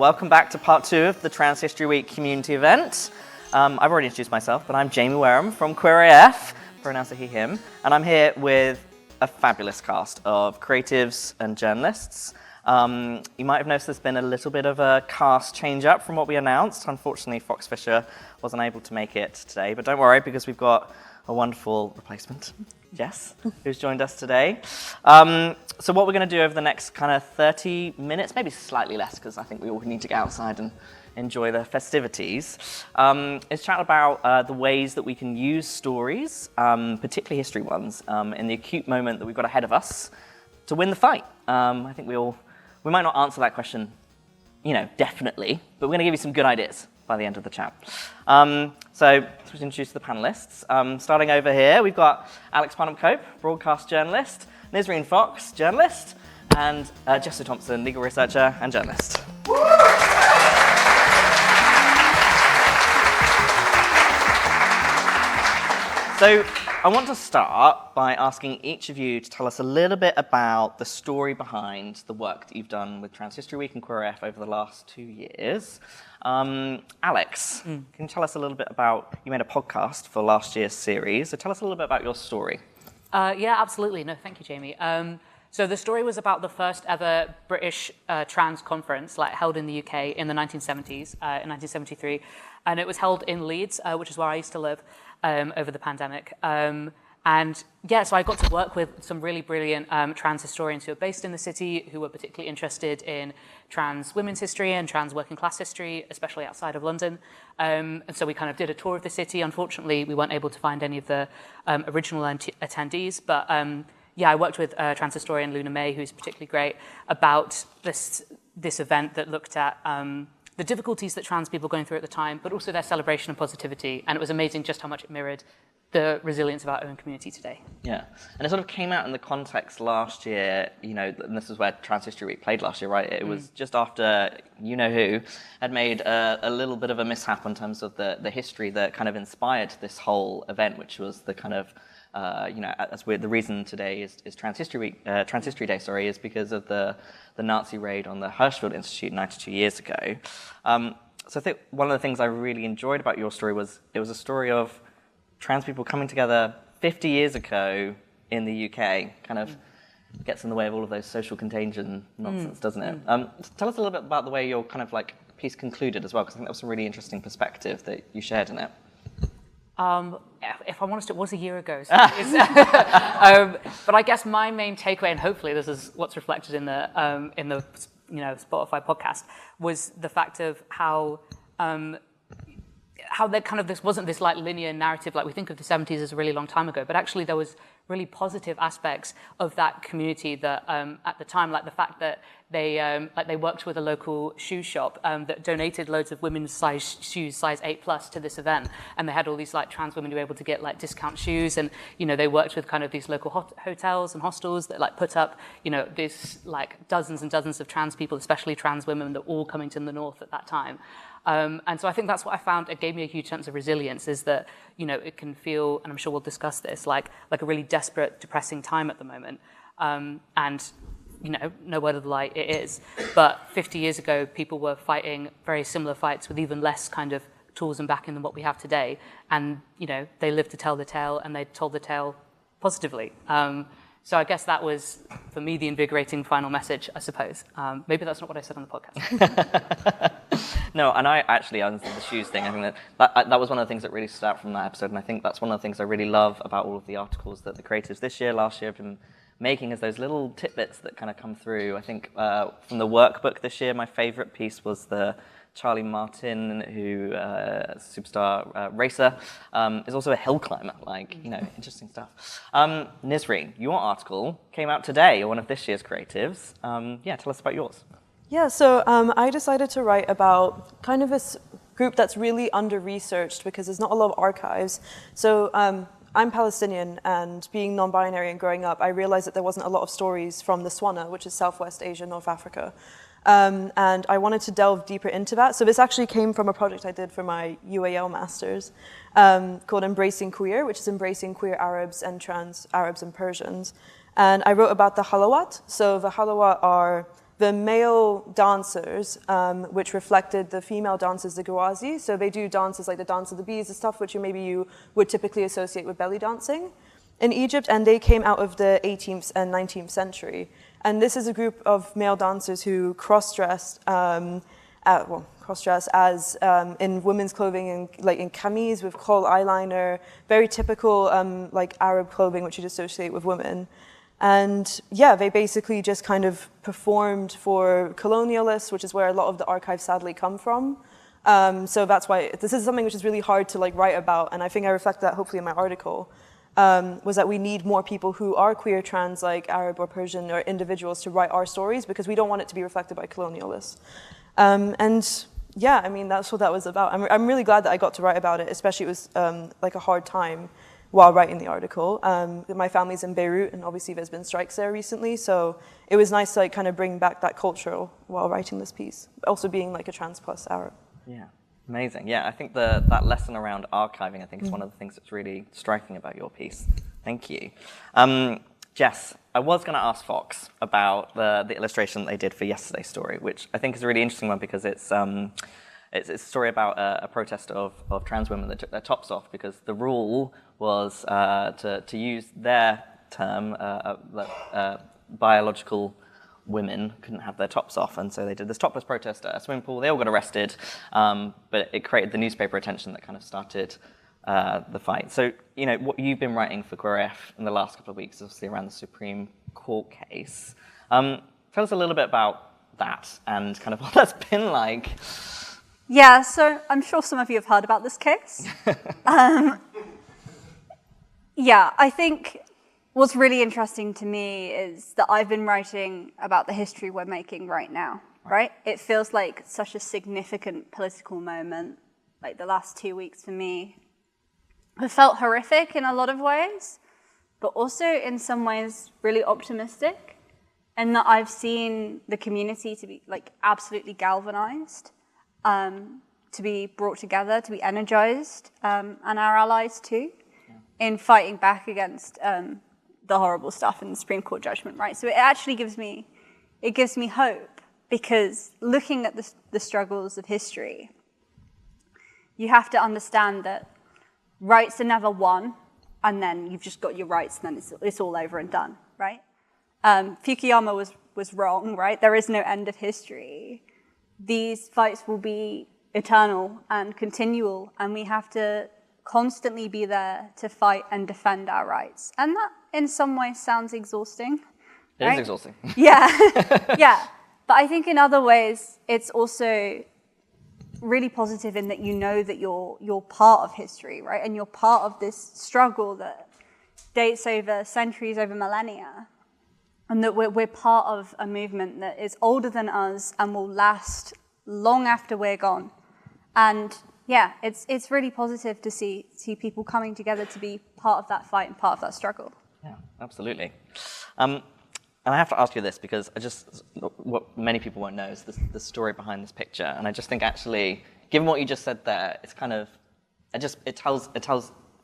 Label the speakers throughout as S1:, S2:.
S1: Welcome back to part 2 of the Trans History Week community event. I've already introduced myself, but I'm Jamie Wareham from QueerAF, pronouns are he, him, and I'm here with a fabulous cast of creatives and journalists. You might have noticed there's been a little bit of a cast change up from what we announced. Unfortunately, Fox Fisher wasn't able to make it today, but don't worry because we've got a wonderful replacement, Jess, who's joined us today. So what we're going to do over the next kind of 30 minutes, maybe slightly less because I think we all need to get outside and enjoy the festivities, is chat about the ways that we can use stories, particularly history ones, in the acute moment that we've got ahead of us to win the fight. I think we might not answer that question, definitely, but we're going to give you some good ideas by the end of the chat. So let's introduce the panelists. Starting over here, we've got Alex Parnham Cope, broadcast journalist, Nisreen Fox, journalist, and Jess O'Thomson, legal researcher and journalist. So I want to start by asking each of you to tell us a little bit about the story behind the work that you've done with Trans History Week and QueerAF over the last 2 years. Alex, can you tell us a little bit about, you made a podcast for last year's series, so tell us a little bit about your story.
S2: Yeah, absolutely. No, thank you, Jamie. So the story was about the first ever British trans conference held in the UK in the 1970s, in 1973. And it was held in Leeds, which is where I used to live over the pandemic. And yeah, so I got to work with some really brilliant trans historians who are based in the city, who were particularly interested in trans women's history and trans working class history, especially outside of London. And so we kind of did a tour of the city. Unfortunately, we weren't able to find any of the original attendees, but yeah, I worked with trans historian Luna May, who's particularly great, about this event that looked at the difficulties that trans people were going through at the time, but also their celebration and positivity. And it was amazing just how much it mirrored the resilience of our own community today.
S1: Yeah, and it sort of came out in the context last year, and this is where Trans History Week played last year, right? It was just after you-know-who had made a little bit of a mishap in terms of the history that kind of inspired this whole event, which was the kind of, the reason today is Trans History Day, is because of the Nazi raid on the Hirschfeld Institute 92 years ago. So I think one of the things I really enjoyed about your story was it was a story of trans people coming together 50 years ago in the UK. Kind of gets in the way of all of those social contagion nonsense, doesn't it? Tell us a little bit about the way your kind of piece concluded as well, because I think that was a really interesting perspective that you shared in it.
S2: If I'm honest, it was a year ago. So but I guess my main takeaway, and hopefully this is what's reflected in the Spotify podcast, was the fact of how there kind of this wasn't this linear narrative. We think of the 70s as a really long time ago, but actually there was really positive aspects of that community that at the time, like the fact that they worked with a local shoe shop that donated loads of women's size shoes, size 8+ to this event, and they had all these trans women who were able to get discount shoes, and they worked with kind of these local hotels and hostels that put up this dozens and dozens of trans people, especially trans women, that were all coming to the north at that time. And so I think that's what I found. It gave me a huge sense of resilience, is that, it can feel, and I'm sure we'll discuss this, like a really desperate, depressing time at the moment. And, no word of the lie, it is. But 50 years ago, people were fighting very similar fights with even less kind of tools and backing than what we have today. And, they lived to tell the tale, and they told the tale positively. So I guess that was, for me, the invigorating final message, I suppose. Maybe that's not what I said on the podcast.
S1: No, and I actually, on the shoes thing, I think that was one of the things that really stood out from that episode, and I think that's one of the things I really love about all of the articles that the creatives this year, last year have been making, is those little tidbits that kind of come through. I think from the workbook this year, my favourite piece was the Charlie Martin, who superstar racer, is also a hill climber. Interesting stuff. Nisreen, your article came out today. You're one of this year's creatives. Tell us about yours.
S3: Yeah, so I decided to write about kind of this group that's really under-researched because there's not a lot of archives. So I'm Palestinian, and being non-binary and growing up, I realized that there wasn't a lot of stories from the Swana, which is Southwest Asia, North Africa. And I wanted to delve deeper into that. So this actually came from a project I did for my UAL Masters called Embracing Queer, which is embracing queer Arabs and trans Arabs and Persians. And I wrote about the Halawat. So the Halawat are the male dancers, which reflected the female dancers, the Ghawazi. So they do dances like the dance of the bees, the stuff which maybe you would typically associate with belly dancing in Egypt, and they came out of the 18th and 19th century. And this is a group of male dancers who cross-dressed, as in women's clothing, and like in kameez with kohl eyeliner, very typical like Arab clothing which you'd associate with women. And yeah, they basically just kind of performed for colonialists, which is where a lot of the archives sadly come from. So that's why this is something which is really hard to like write about, and I think I reflect that hopefully in my article. Was that we need more people who are queer, trans, like Arab or Persian or individuals to write our stories, because we don't want it to be reflected by colonialists. And yeah, I mean, that's what that was about. I'm really glad that I got to write about it, especially it was like a hard time while writing the article. My family's in Beirut, and obviously there's been strikes there recently, so it was nice to like kind of bring back that culture while writing this piece, also being like a trans plus Arab.
S1: Yeah. Amazing. Yeah, I think that lesson around archiving, I think, is one of the things that's really striking about your piece. Thank you. Jess, I was going to ask Fox about the illustration that they did for yesterday's story, which I think is a really interesting one because it's a story about a protest of trans women that took their tops off because the rule was to use their term, biological women couldn't have their tops off, and so they did this topless protest at a swimming pool. They all got arrested, but it created the newspaper attention that kind of started the fight. So, you know, what you've been writing for QueerAF in the last couple of weeks is obviously around the Supreme Court case. Tell us a little bit about that and kind of what that's been like.
S4: Yeah, so I'm sure some of you have heard about this case. Yeah, I think what's really interesting to me is that I've been writing about the history we're making right now, right? It feels like such a significant political moment. Like the last 2 weeks for me have felt horrific in a lot of ways, but also in some ways really optimistic, and that I've seen the community to be like absolutely galvanized, to be brought together, to be energized, and our allies too, in fighting back against the horrible stuff in the Supreme Court judgment, right? So it actually gives me hope, because looking at the struggles of history, you have to understand that rights are never won, and then you've just got your rights, and then it's all over and done, right? Fukuyama was wrong, right? There is no end of history. These fights will be eternal and continual, and we have to constantly be there to fight and defend our rights. And that, in some ways, sounds exhausting.
S1: It
S4: right?
S1: is exhausting.
S4: Yeah, yeah. But I think in other ways, it's also really positive in that you know that you're part of history, right? And you're part of this struggle that dates over centuries, over millennia. And that we're part of a movement that is older than us and will last long after we're gone. And yeah, it's really positive to see people coming together to be part of that fight and part of that struggle.
S1: Yeah, absolutely. And I have to ask you this because what many people won't know is the story behind this picture. And I just think actually, given what you just said there, it's kind of, it tells,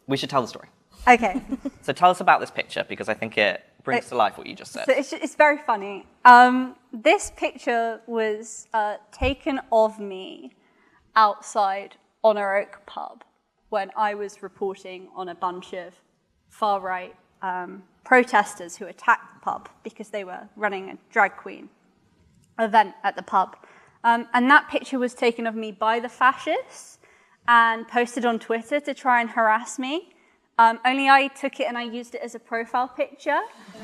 S1: we should tell the story.
S4: Okay.
S1: So tell us about this picture, because I think it brings to life what you just said.
S4: So it's very funny. This picture was taken of me outside Honor Oak pub when I was reporting on a bunch of far-right protesters who attacked the pub because they were running a drag queen event at the pub. And that picture was taken of me by the fascists and posted on Twitter to try and harass me. Only I took it and I used it as a profile picture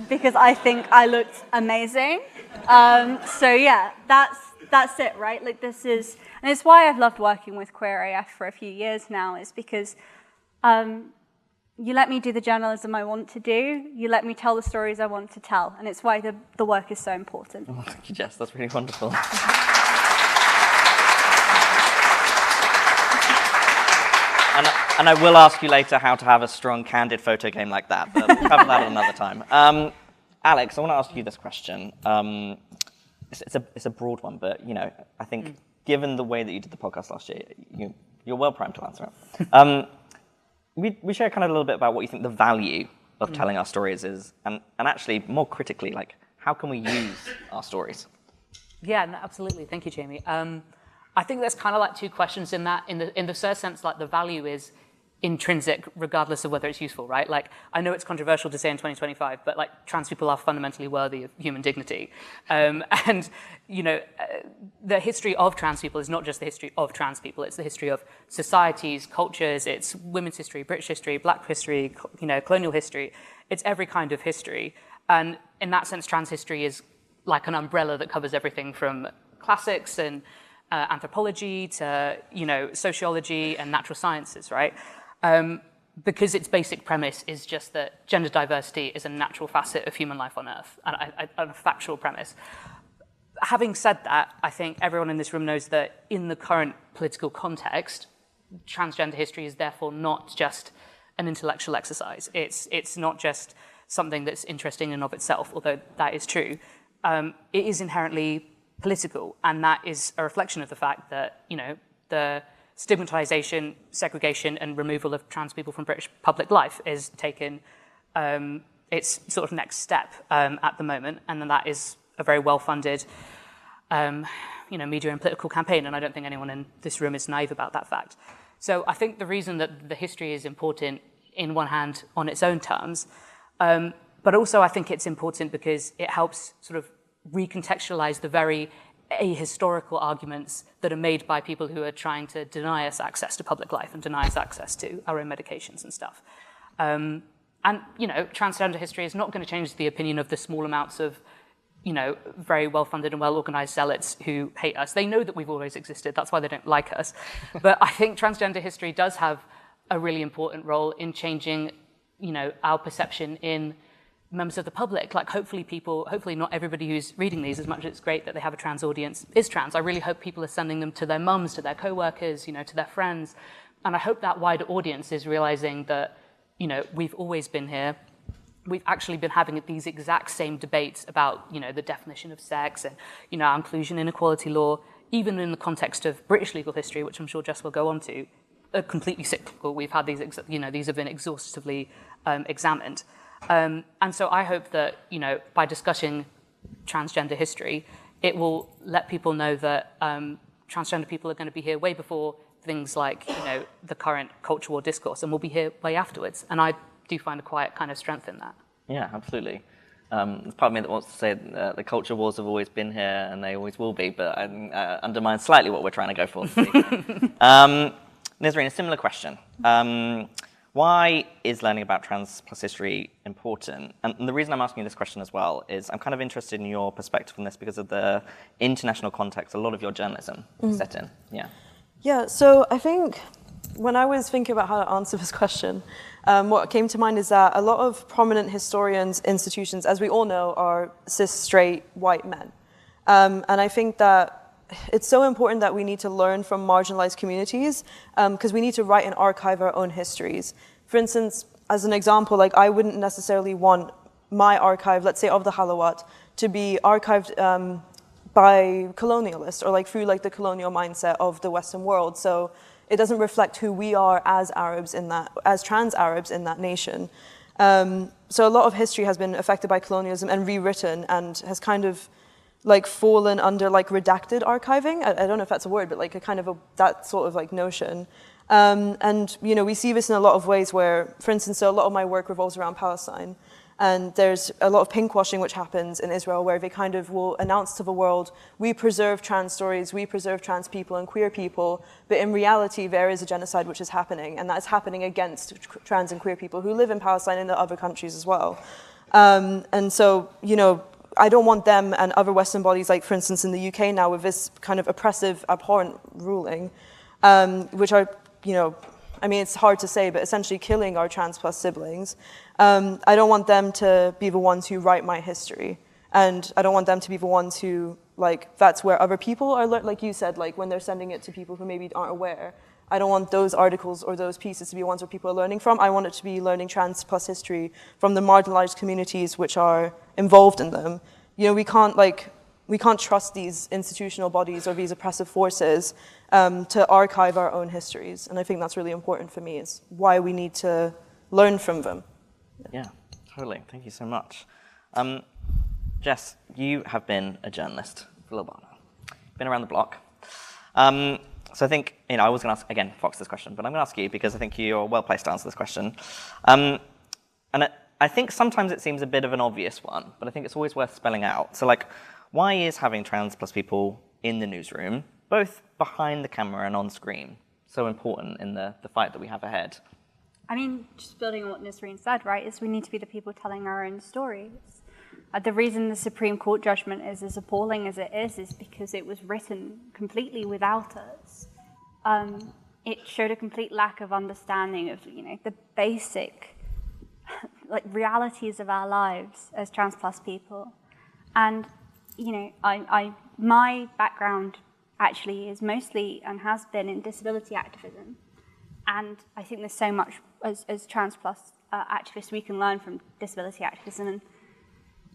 S4: because I think I looked amazing. So yeah, that's it, right? Like this is, and it's why I've loved working with QueerAF for a few years now, is because you let me do the journalism I want to do, you let me tell the stories I want to tell, and it's why the work is so important.
S1: Oh, thank you, Jess. That's really wonderful. And I will ask you later how to have a strong, candid photo game like that, but we'll cover that another time. Alex, I want to ask you this question. It's a broad one, but you know, I think given the way that you did the podcast last year, you're well primed to answer it. We share kind of a little bit about what you think the value of telling our stories is, and actually more critically, like how can we use our stories?
S2: Yeah, no, absolutely. Thank you, Jamie. I think there's kind of like two questions in that. In the first sense, like the value is intrinsic, regardless of whether it's useful, right? Like, I know it's controversial to say in 2025, but like trans people are fundamentally worthy of human dignity. And, you know, the history of trans people is not just the history of trans people, it's the history of societies, cultures, it's women's history, British history, black history, you know, colonial history. It's every kind of history. And in that sense, trans history is like an umbrella that covers everything from classics and anthropology to, you know, sociology and natural sciences, right? Because its basic premise is just that gender diversity is a natural facet of human life on Earth, and a factual premise. Having said that, I think everyone in this room knows that in the current political context, transgender history is therefore not just an intellectual exercise. It's not just something that's interesting in and of itself, although that is true. It is inherently political, and that is a reflection of the fact that, you know, the stigmatization, segregation, and removal of trans people from British public life is taken its sort of next step at the moment, and then that is a very well-funded, you know, media and political campaign, and I don't think anyone in this room is naive about that fact. So I think the reason that the history is important, in one hand, on its own terms, but also I think it's important because it helps sort of recontextualize the very ahistorical arguments that are made by people who are trying to deny us access to public life and deny us access to our own medications and stuff. And, you know, transgender history is not going to change the opinion of the small amounts of, you know, very well-funded and well-organized zealots who hate us. They know that we've always existed. That's why they don't like us. But I think transgender history does have a really important role in changing, you know, our perception in members of the public. Like, hopefully not everybody who's reading these, as much as it's great that they have a trans audience, is trans. I really hope people are sending them to their mums, to their co-workers, you know, to their friends. And I hope that wider audience is realizing that, you know, we've always been here. We've actually been having these exact same debates about, you know, the definition of sex and, you know, our inclusion in equality law, even in the context of British legal history, which I'm sure Jess will go on to, are completely cyclical. We've had these, you know, these have been exhaustively examined. And so I hope that, you know, by discussing transgender history, it will let people know that transgender people are going to be here way before things like, you know, the current culture war discourse, and we'll be here way afterwards. And I do find a quiet kind of strength in that.
S1: Yeah, absolutely. There's part of me that wants to say the culture wars have always been here and they always will be, but I undermine slightly what we're trying to go for. Nisreen, a similar question. Why is learning about trans plus history important? And the reason I'm asking you this question as well is I'm kind of interested in your perspective on this because of the international context a lot of your journalism is set in. Yeah.
S3: Yeah, so I think when I was thinking about how to answer this question, what came to mind is that a lot of prominent historians, institutions, as we all know, are cis, straight, white men. And I think that it's so important that we need to learn from marginalized communities because we need to write and archive our own histories. For instance, as an example, like I wouldn't necessarily want my archive, let's say of the Halawat, to be archived by colonialists or like through like the colonial mindset of the Western world. So it doesn't reflect who we are as Arabs in that, as trans Arabs in that nation. So a lot of history has been affected by colonialism and rewritten and has kind of like fallen under like redacted archiving. I don't know if that's a word, but like a kind of that sort of like notion. And you know, we see this in a lot of ways where, for instance, so a lot of my work revolves around Palestine. And there's a lot of pinkwashing which happens in Israel where they kind of will announce to the world, we preserve trans stories, we preserve trans people and queer people, but in reality there is a genocide which is happening, and that is happening against trans and queer people who live in Palestine and in other countries as well. And so, you know, I don't want them and other Western bodies, like for instance in the UK now with this kind of oppressive, abhorrent ruling, which are, you know, I mean, it's hard to say, but essentially killing our trans plus siblings. I don't want them to be the ones who write my history. And I don't want them to be the ones who, like, that's where other people are, like you said, like when they're sending it to people who maybe aren't aware. I don't want those articles or those pieces to be ones where people are learning from. I want it to be learning trans plus history from the marginalized communities which are involved in them. You know, we can't trust these institutional bodies or these oppressive forces to archive our own histories. And I think that's really important for me. It's why we need to learn from them.
S1: Yeah, totally. Thank you so much. Jess, you have been a journalist for a little while now. been around the block. So I think, I was going to ask, again, Fox this question, but I'm going to ask you because I think you're well placed to answer this question. And I think sometimes it seems a bit of an obvious one, but I think it's always worth spelling out. So why is having trans plus people in the newsroom, both behind the camera and on screen, so important in the fight that we have ahead?
S4: I mean, just building on what Nisreen said, right, is we need to be the people telling our own stories. The reason the Supreme Court judgment is as appalling as it is because it was written completely without us. It showed a complete lack of understanding of, the basic realities of our lives as trans plus people. And, my background actually is mostly and has been in disability activism. And I think there's so much as trans plus activists we can learn from disability activism. And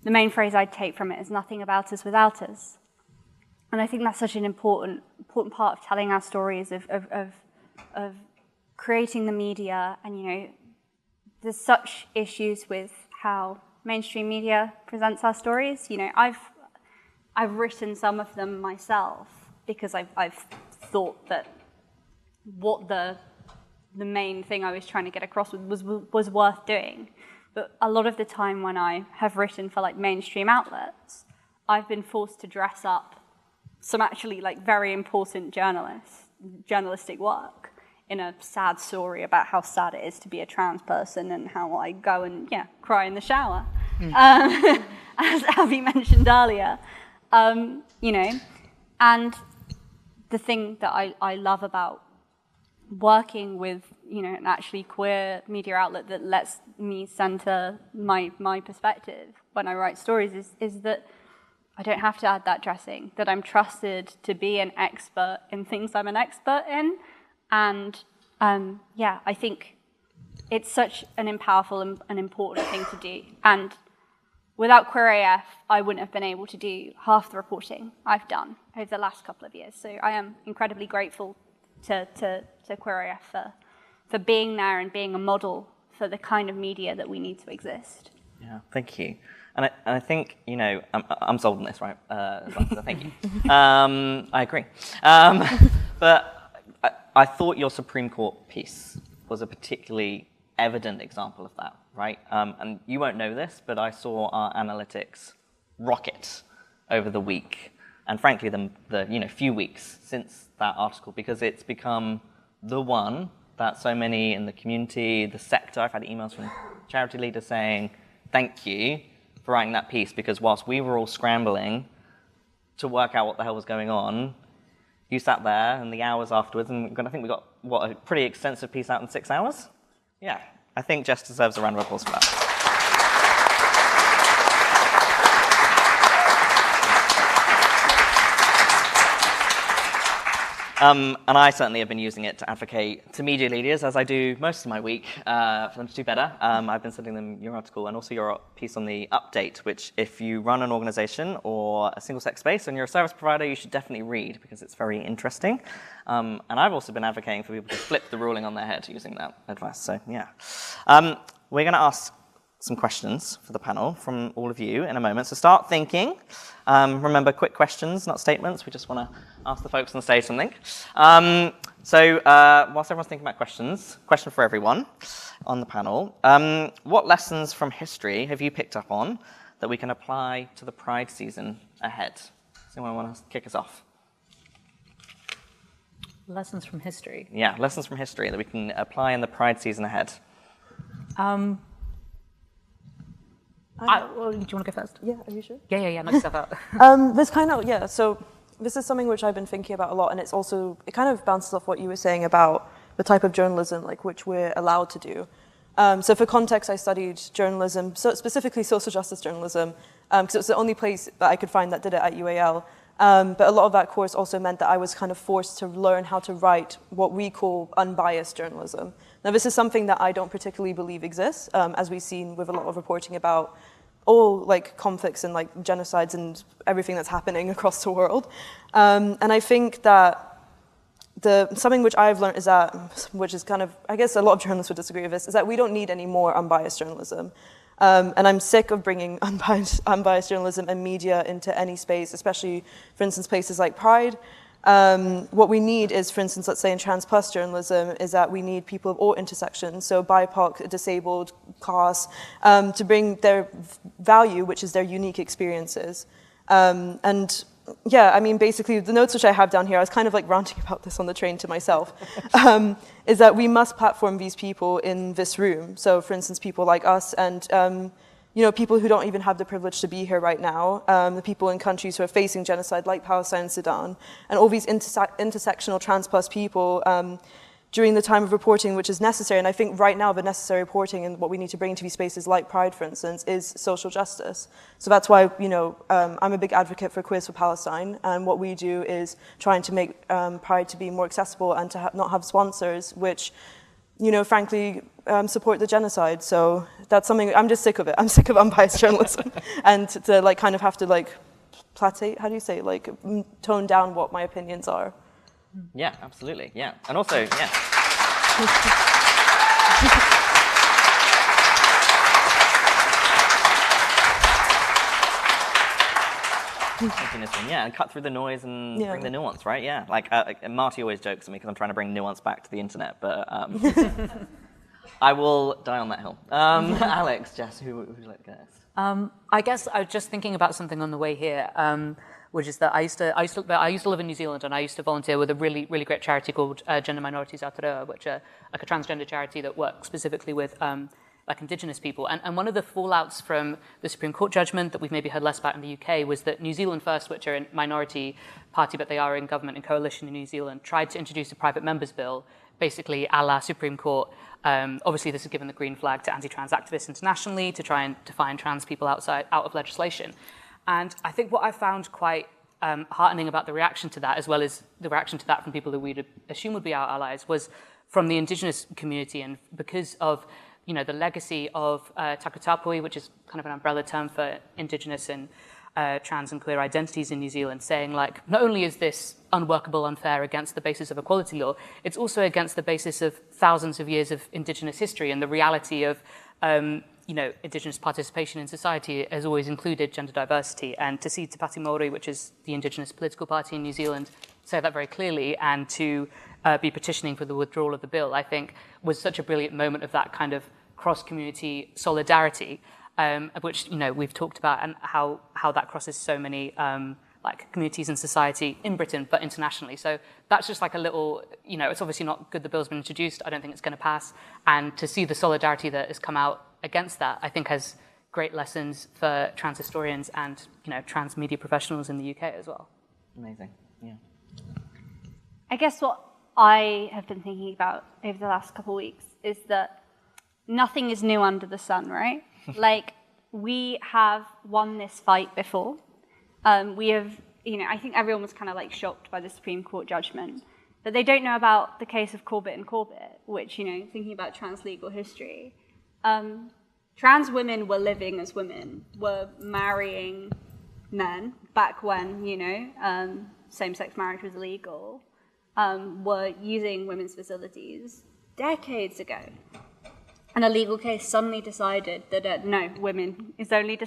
S4: the main phrase I'd take from it is nothing about us without us. And I think that's such an important part of telling our stories, of creating the media. And, there's such issues with how mainstream media presents our stories. I've written some of them myself because I've thought that what the main thing I was trying to get across was worth doing. But a lot of the time when I have written for mainstream outlets, I've been forced to dress up some actually very important journalistic work in a sad story about how sad it is to be a trans person and how I go and cry in the shower, as Abby mentioned earlier. And the thing that I love about working with an actually queer media outlet that lets me center my perspective when I write stories is that I don't have to add that dressing, that I'm trusted to be an expert in things I'm an expert in. And I think it's such an powerful and important thing to do. And without QueerAF, I wouldn't have been able to do half the reporting I've done over the last couple of years. So I am incredibly grateful to QueerAF for being there and being a model for the kind of media that we need to exist.
S1: Yeah, thank you. And I think, I'm sold on this, right? So thank you. I agree. But I thought your Supreme Court piece was a particularly evident example of that, right? And you won't know this, but I saw our analytics rocket over the week, and frankly, the few weeks since that article, because it's become the one that so many in the community, the sector, I've had emails from charity leaders saying, thank you for writing that piece, because whilst we were all scrambling to work out what the hell was going on, you sat there and the hours afterwards, and I think we got, a pretty extensive piece out in 6 hours? Yeah, I think Jess deserves a round of applause for that. And I certainly have been using it to advocate to media leaders, as I do most of my week, for them to do better. I've been sending them your article and also your piece on the update, which if you run an organization or a single-sex space and you're a service provider, you should definitely read because it's very interesting. And I've also been advocating for people to flip the ruling on their head using that advice, so yeah. We're going to ask some questions for the panel from all of you in a moment, so start thinking. Remember, quick questions, not statements. We just want to ask the folks on the stage something. So whilst everyone's thinking about questions, question for everyone on the panel. What lessons from history have you picked up on that we can apply to the Pride season ahead? Does anyone want to kick us off?
S2: Lessons from history?
S1: Yeah, lessons from history that we can apply in the Pride season ahead.
S2: Well, do you want to go first?
S3: Yeah, are you sure?
S2: Yeah, knock yourself out.
S3: So this is something which I've been thinking about a lot, and it kind of bounces off what you were saying about the type of journalism which we're allowed to do. So for context, I studied journalism, so specifically social justice journalism, because it was the only place that I could find that did it at UAL. But a lot of that course also meant that I was kind of forced to learn how to write what we call unbiased journalism. Now, this is something that I don't particularly believe exists, as we've seen with a lot of reporting about all conflicts and genocides and everything that's happening across the world. And I think that something which I've learned is that, which is kind of, I guess a lot of journalists would disagree with this, is that we don't need any more unbiased journalism. And I'm sick of bringing unbiased journalism and media into any space, especially, for instance, places like Pride. What we need is, for instance, let's say in trans plus journalism, is that we need people of all intersections, so BIPOC, disabled, class, to bring their value, which is their unique experiences. And yeah, I mean, basically, the notes which I have down here, I was kind of like ranting about this on the train to myself, is that we must platform these people in this room. So, for instance, people like us and people who don't even have the privilege to be here right now, the people in countries who are facing genocide like Palestine and Sudan, and all these intersectional trans plus people during the time of reporting, which is necessary. And I think right now the necessary reporting and what we need to bring to these spaces like Pride, for instance, is social justice. So that's why, I'm a big advocate for Queers for Palestine, and what we do is trying to make Pride to be more accessible and to not have sponsors, which frankly, support the genocide. So that's something, I'm just sick of it. I'm sick of unbiased journalism and to kind of have to plateau, how do you say, tone down what my opinions are.
S1: Yeah, absolutely, yeah. And also, yeah. Yeah, and cut through the noise and bring the nuance, right? Yeah, Marty always jokes at me because I'm trying to bring nuance back to the internet, but I will die on that hill. Alex, Jess, who would you like to go next?
S2: I guess I was just thinking about something on the way here, which is that I used to live in New Zealand, and I used to volunteer with a really, really great charity called Gender Minorities Aotearoa, which are like a transgender charity that works specifically with Indigenous people. And one of the fallouts from the Supreme Court judgment that we've maybe heard less about in the UK was that New Zealand First, which are a minority party, but they are in government and coalition in New Zealand, tried to introduce a private members bill, basically a la Supreme Court. Obviously, this has given the green flag to anti-trans activists internationally to try and define trans people out of legislation. And I think what I found quite heartening about the reaction to that, as well as the reaction to that from people that we'd assume would be our allies, was from the Indigenous community. And because of the legacy of takutapui, which is kind of an umbrella term for Indigenous and trans and queer identities in New Zealand, saying not only is this unworkable, unfair against the basis of equality law, it's also against the basis of thousands of years of Indigenous history and the reality of Indigenous participation in society has always included gender diversity. And to see Te Pāti Māori, which is the Indigenous political party in New Zealand, say that very clearly, and to be petitioning for the withdrawal of the bill, I think was such a brilliant moment of that kind of cross-community solidarity, which we've talked about, and how that crosses so many communities and society in Britain, but internationally. So that's just a little, it's obviously not good the bill's been introduced. I don't think it's going to pass. And to see the solidarity that has come out against that, I think has great lessons for trans historians and trans media professionals in the UK as well.
S1: Amazing, yeah.
S4: I guess what I have been thinking about over the last couple of weeks is that nothing is new under the sun, right? We have won this fight before. We have, I think everyone was kind of shocked by the Supreme Court judgment, but they don't know about the case of Corbett and Corbett, which, thinking about trans legal history, trans women were living as women, were marrying men back when, same-sex marriage was illegal, were using women's facilities decades ago. And a legal case suddenly decided that, no, women is only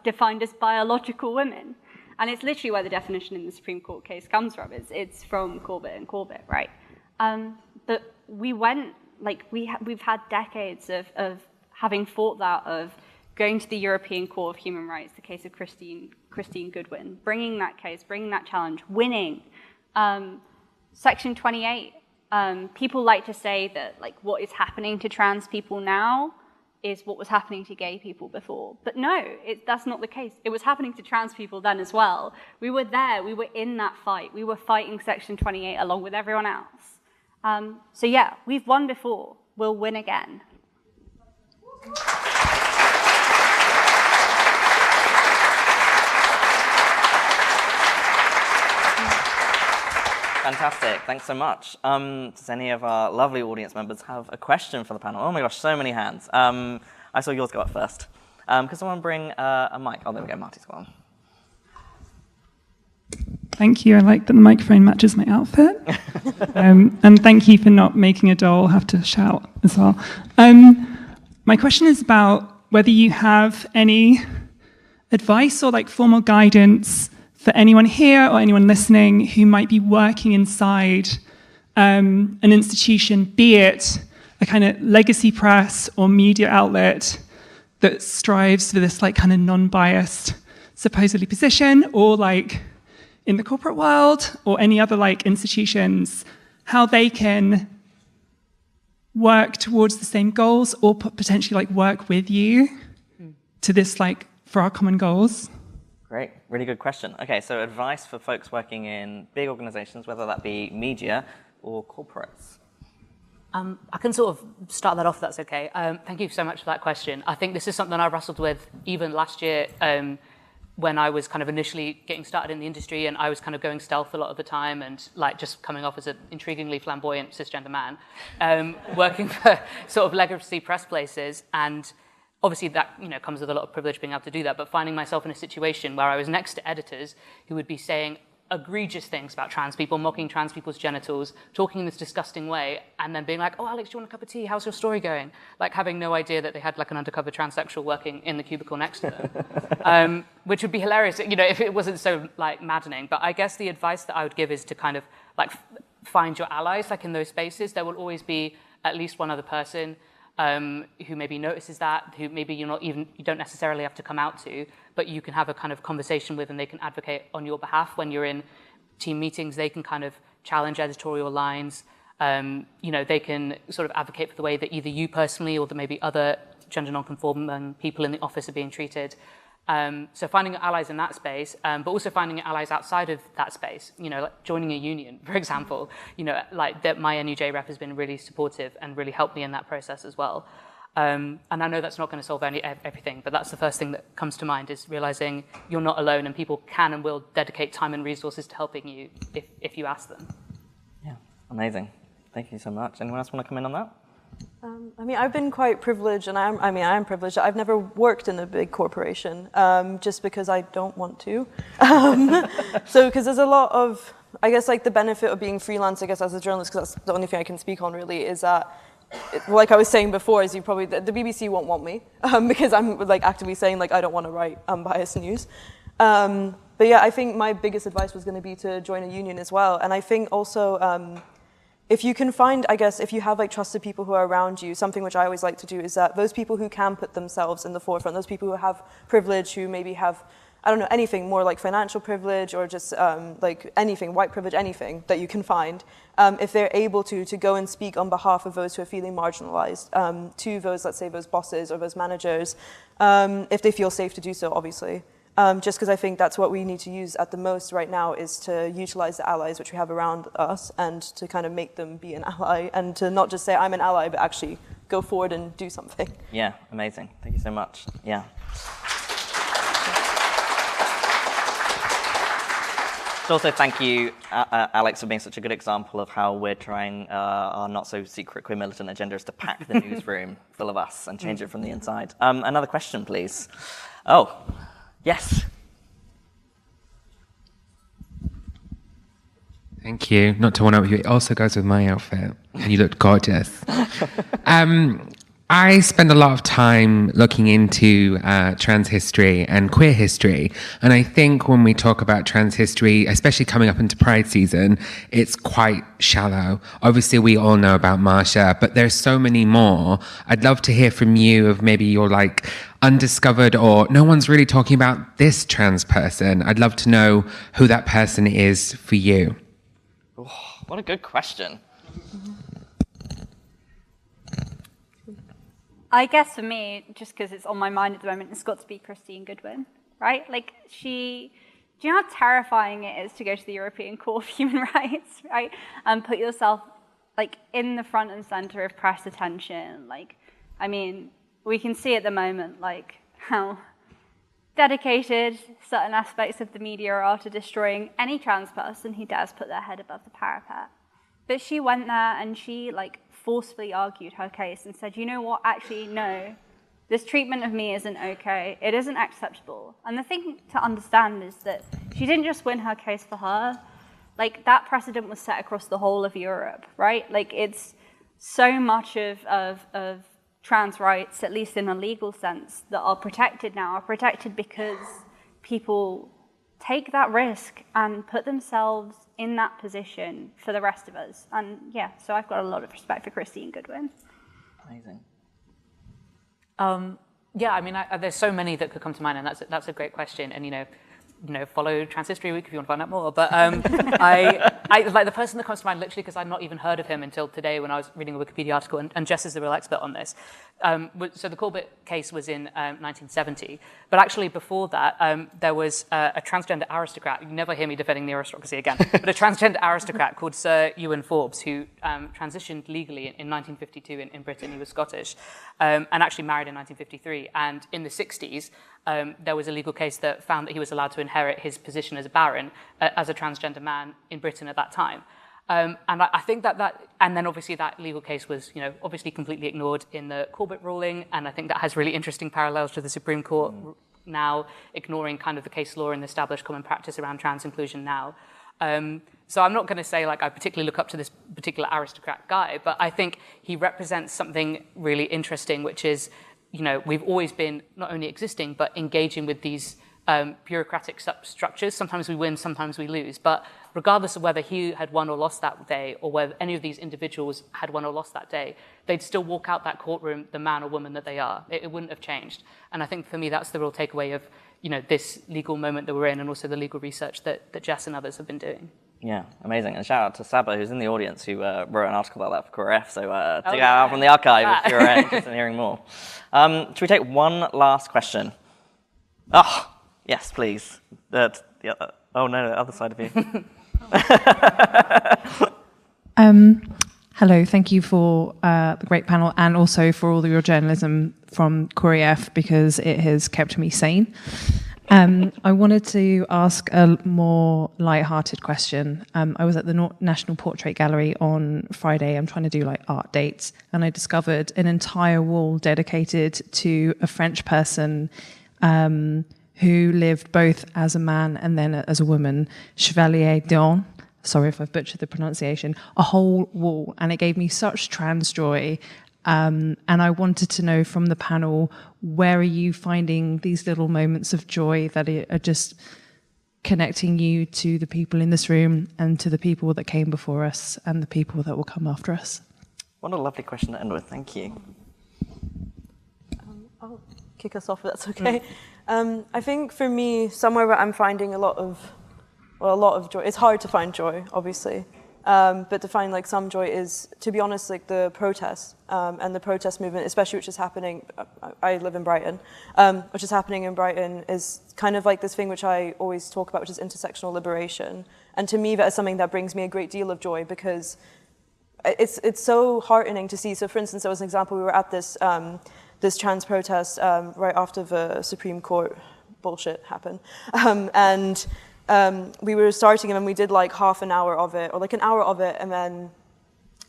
S4: defined as biological women. And it's literally where the definition in the Supreme Court case comes from. It's from Corbett and Corbett, right? But we went, we've had decades of having fought that, of going to the European Court of Human Rights, the case of Christine Goodwin, bringing that case, bringing that challenge, winning. Section 28, people like to say that what is happening to trans people now is what was happening to gay people before. But no, that's not the case. It was happening to trans people then as well. We were there, we were in that fight. We were fighting Section 28 along with everyone else. So yeah, we've won before, we'll win again.
S1: Fantastic, thanks so much. Does any of our lovely audience members have a question for the panel? Oh my gosh, so many hands. I saw yours go up first. Could someone bring a mic? Oh, there we go, Marty's got one.
S5: Thank you, I like that the microphone matches my outfit. And thank you for not making a doll have to shout as well. My question is about whether you have any advice or like formal guidance for anyone here or anyone listening who might be working inside an institution, be it a kind of legacy press or media outlet that strives for this like kind of non-biased supposedly position, or like in the corporate world or any other like institutions, how they can work towards the same goals or potentially like work with you to this like for our common goals.
S1: Great, really good question. Okay, so advice for folks working in big organizations, whether that be media or corporates.
S2: I can sort of start that off, if that's okay. Thank you so much for that question. I think this is something I wrestled with even last year when I was kind of initially getting started in the industry, and I was kind of going stealth a lot of the time and like just coming off as an intriguingly flamboyant cisgender man, working for sort of legacy press places. And obviously that, you know, comes with a lot of privilege being able to do that, but finding myself in a situation where I was next to editors who would be saying egregious things about trans people, mocking trans people's genitals, talking in this disgusting way, and then being like, oh, Alex, do you want a cup of tea? How's your story going? Like having no idea that they had like an undercover transsexual working in the cubicle next to them, which would be hilarious, you know, if it wasn't so like maddening. But I guess the advice that I would give is to kind of like find your allies, like in those spaces. There will always be at least one other person who maybe notices that, who maybe you don't necessarily have to come out to, but you can have a kind of conversation with, and they can advocate on your behalf when you're in team meetings. They can kind of challenge editorial lines. You know, they can sort of advocate for the way that either you personally or that maybe other gender non-conforming people in the office are being treated. So finding allies in that space, but also finding allies outside of that space, you know, like joining a union, for example, you know, like that my NUJ rep has been really supportive and really helped me in that process as well. And I know that's not going to solve everything, but that's the first thing that comes to mind, is realizing you're not alone and people can and will dedicate time and resources to helping you if you ask them.
S1: Yeah, amazing. Thank you so much. Anyone else want to come in on that?
S3: I mean, I've been quite privileged, and I am privileged. I've never worked in a big corporation, just because I don't want to. So, because there's a lot of, I guess, like the benefit of being freelance, I guess, as a journalist, because that's the only thing I can speak on really, is that, like I was saying before, is you probably, the BBC won't want me, because I'm like actively saying like I don't want to write unbiased news. But yeah, I think my biggest advice was going to be to join a union as well. And I think also, if you can find, I guess, if you have like trusted people who are around you, something which I always like to do is that those people who can put themselves in the forefront, those people who have privilege, who maybe have, I don't know, anything more like financial privilege or just like anything, white privilege, anything that you can find, if they're able to go and speak on behalf of those who are feeling marginalized, to those, let's say, those bosses or those managers, if they feel safe to do so, obviously. Just because I think that's what we need to use at the most right now, is to utilize the allies which we have around us and to kind of make them be an ally, and to not just say I'm an ally, but actually go forward and do something.
S1: Yeah, amazing. Thank you so much. Yeah. So also thank you, Alex, for being such a good example of how we're trying our not-so-secret queer militant agenda is to pack the newsroom full of us and change it from the inside. Another question, please. Oh, yes.
S6: Thank you. Not to one-up you, it also goes with my outfit. And you looked gorgeous. I spend a lot of time looking into trans history and queer history. And I think when we talk about trans history, especially coming up into Pride season, it's quite shallow. Obviously, we all know about Marsha, but there's so many more. I'd love to hear from you of maybe your like undiscovered, or no one's really talking about this trans person. I'd love to know who that person is for you.
S1: Oh, what a good question.
S4: I guess for me, just because it's on my mind at the moment, it's got to be Christine Goodwin, right? Like do you know how terrifying it is to go to the European Court of Human Rights, right? And put yourself like in the front and center of press attention. Like, I mean, we can see at the moment like how dedicated certain aspects of the media are to destroying any trans person who dares put their head above the parapet. But she went there and she like forcefully argued her case and said, you know what, actually, no, this treatment of me isn't okay. It isn't acceptable. And the thing to understand is that she didn't just win her case for her. Like, that precedent was set across the whole of Europe, right? Like, it's so much of trans rights, at least in a legal sense, that are protected now, are protected because people take that risk and put themselves in that position for the rest of us. And yeah, so I've got a lot of respect for Christine Goodwin.
S1: Amazing.
S2: Yeah, I mean, there's so many that could come to mind, and that's a great question. And follow Trans History Week if you want to find out more. But I like the person that comes to mind literally because I'd not even heard of him until today when I was reading a Wikipedia article, and Jess is the real expert on this. So the Corbett case was in 1970, but actually before that, there was a transgender aristocrat. You never hear me defending the aristocracy again, but a transgender aristocrat called Sir Ewan Forbes, who transitioned legally in 1952 in Britain. He was Scottish, and actually married in 1953. And in the 60s, there was a legal case that found that he was allowed to inherit his position as a baron as a transgender man in Britain at that time. And I think and then obviously that legal case was, obviously completely ignored in the Corbett ruling, and I think that has really interesting parallels to the Supreme Court now ignoring kind of the case law and the established common practice around trans inclusion now. So I'm not going to say I particularly look up to this particular aristocrat guy, but I think he represents something really interesting, which is, we've always been not only existing, but engaging with these bureaucratic structures. Sometimes we win, sometimes we lose. But regardless of whether he had won or lost that day, or whether any of these individuals had won or lost that day, they'd still walk out that courtroom the man or woman that they are. It wouldn't have changed. And I think for me, that's the real takeaway of this legal moment that we're in, and also the legal research that Jess and others have been doing.
S1: Yeah, amazing. And shout out to Saba, who's in the audience, who wrote an article about that for QueerAF. So dig that out from the archive if you're interested in hearing more. Should we take one last question? Oh, yes, please. Oh no, the other side of you.
S7: Hello, thank you for the great panel, and also for all of your journalism from QueerAF, because it has kept me sane. I wanted to ask a more light-hearted question. I was at the National Portrait Gallery on Friday. I'm trying to do art dates, and I discovered an entire wall dedicated to a French person who lived both as a man and then as a woman, Chevalier d'Eon. Sorry if I've butchered the pronunciation. A whole wall, and it gave me such trans joy. And I wanted to know from the panel, where are you finding these little moments of joy that are just connecting you to the people in this room and to the people that came before us and the people that will come after us?
S1: What a lovely question to end with. Thank you.
S3: I'll kick us off if that's okay. I think for me, somewhere where I'm finding a lot of joy. It's hard to find joy, obviously. But to find some joy is, to be honest, the protests and the protest movement, especially which is happening. I live in Brighton, which is happening in Brighton is kind of this thing which I always talk about, which is intersectional liberation. And to me, that is something that brings me a great deal of joy, because it's so heartening to see. So, for instance, there was an example. We were at this trans protest right after the Supreme Court bullshit happened, and. We were starting and we did half an hour of it, or an hour of it, and then,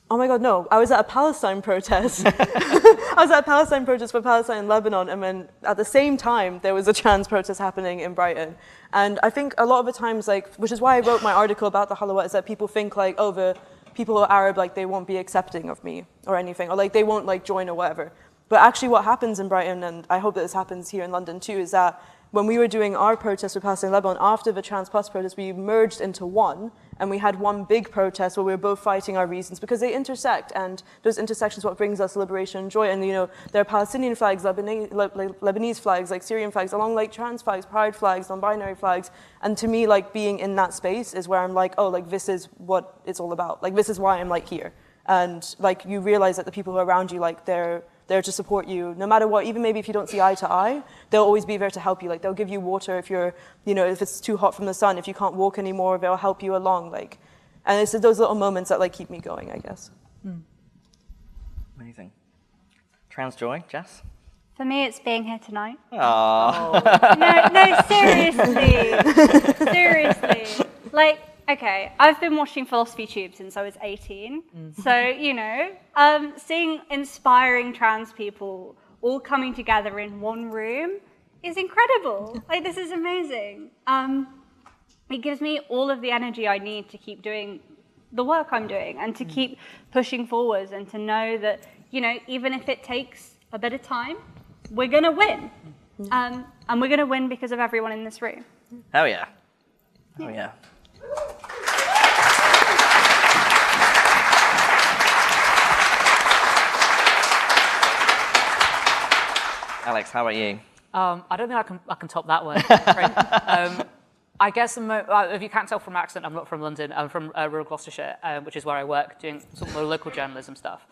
S3: oh my God, no, I was at a Palestine protest. I was at a Palestine protest for Palestine in Lebanon, and then at the same time, there was a trans protest happening in Brighton. And I think a lot of the times, which is why I wrote my article about the Halawat, is that people think the people who are Arab, they won't be accepting of me or anything, or they won't join or whatever. But actually what happens in Brighton, and I hope that this happens here in London too, is that when we were doing our protest with Palestine in Lebanon, after the Trans Plus protest, we merged into one, and we had one big protest where we were both fighting our reasons, because they intersect, and those intersections are what brings us liberation and joy. And there are Palestinian flags, Lebanese flags, Syrian flags, along trans flags, pride flags, non-binary flags. And to me, being in that space is where I'm this is what it's all about. This is why I'm here. And you realize that the people who are around you, they're there to support you, no matter what. Even maybe if you don't see eye to eye, they'll always be there to help you. They'll give you water if you're, if it's too hot from the sun, if you can't walk anymore, they'll help you along. And it's those little moments that keep me going, I guess.
S1: Amazing. Trans joy, Jess?
S4: For me, it's being here tonight.
S1: Aww.
S4: No, seriously. Okay, I've been watching Philosophy Tube since I was 18. So, seeing inspiring trans people all coming together in one room is incredible. This is amazing. It gives me all of the energy I need to keep doing the work I'm doing and to keep pushing forwards, and to know that, even if it takes a bit of time, we're going to win. And we're going to win because of everyone in this room.
S1: Hell yeah. Oh yeah. Alex, how about you?
S2: I don't think I can top that one. Right. I guess if you can't tell from my accent, I'm not from London. I'm from rural Gloucestershire, which is where I work, doing some more local journalism stuff.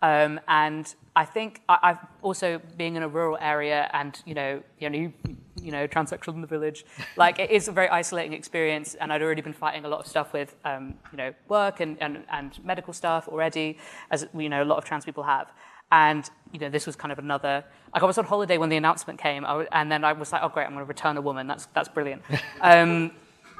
S2: And I think I've also being in a rural area, and you know, transsexual in the village, like it is a very isolating experience. And I'd already been fighting a lot of stuff with, work and medical stuff already, as a lot of trans people have. And this was kind of another. Like I was on holiday when the announcement came, and then I was like, oh great, I'm going to return a woman. That's brilliant.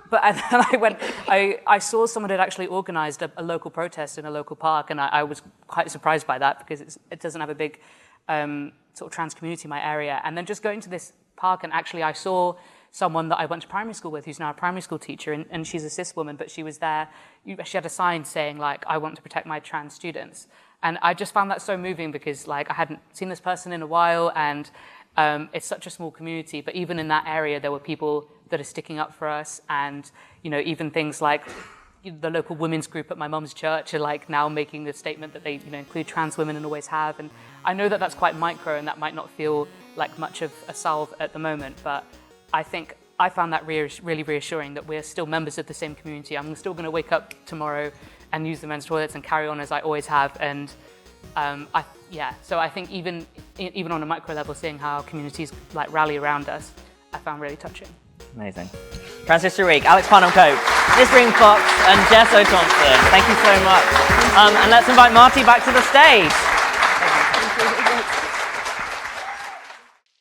S2: But and then I went. I saw someone had actually organised a local protest in a local park, and I was quite surprised by that because it doesn't have a big sort of trans community in my area. And then just going to this park, and actually I saw someone that I went to primary school with, who's now a primary school teacher, and she's a cis woman, but she was there. She had a sign saying like, I want to protect my trans students. And I just found that so moving because like I hadn't seen this person in a while, and it's such a small community. But even in that area, there were people that are sticking up for us, and even things like the local women's group at my mum's church are like now making the statement that they include trans women and always have. And I know that that's quite micro, and that might not feel like much of a salve at the moment, but I think I found that really reassuring that we're still members of the same community. I'm still going to wake up tomorrow and use the men's toilets and carry on as I always have. And so I think even on a micro level, seeing how communities like rally around us, I found really touching.
S1: Amazing. Trans History Week, Alex Parnham Cope, Nisreen Fox, and Jess O'Thomson. Thank you so much. And let's invite Marty back to the stage.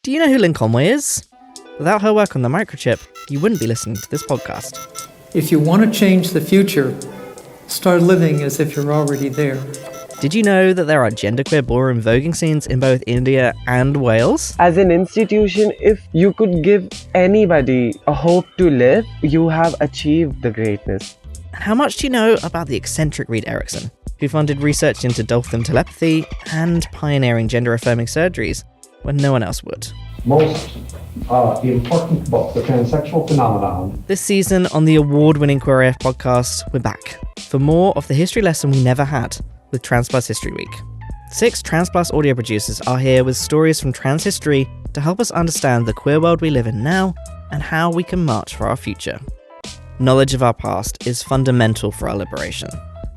S8: Do you know who Lynn Conway is? Without her work on the microchip, you wouldn't be listening to this podcast.
S9: If you want to change the future, start living as if you're already there.
S8: Did you know that there are genderqueer ballroom voguing scenes in both India and Wales?
S10: As an institution, if you could give anybody a hope to live, you have achieved the greatness.
S8: And how much do you know about the eccentric Reed Erickson, who funded research into dolphin telepathy and pioneering gender-affirming surgeries when no one else would?
S11: Most important book, The Transsexual Phenomenon.
S8: This season on the award-winning QueerAF podcast, we're back for more of the history lesson we never had with Trans Plus History Week. 6 Trans Plus audio producers are here with stories from trans history to help us understand the queer world we live in now and how we can march for our future. Knowledge of our past is fundamental for our liberation.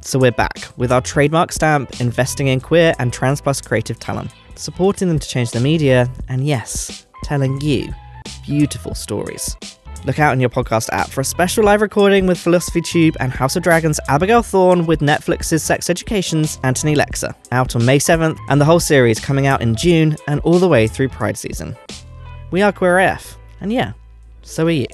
S8: So we're back with our trademark stamp, investing in queer and trans plus creative talent, supporting them to change the media, and yes, telling you beautiful stories. Look out in your podcast app for a special live recording with Philosophy Tube and House of Dragon's Abigail Thorne with Netflix's Sex Education's Anthony Lexa, out on May 7th, and the whole series coming out in June and all the way through Pride season. We are QueerAF, and yeah, so are you.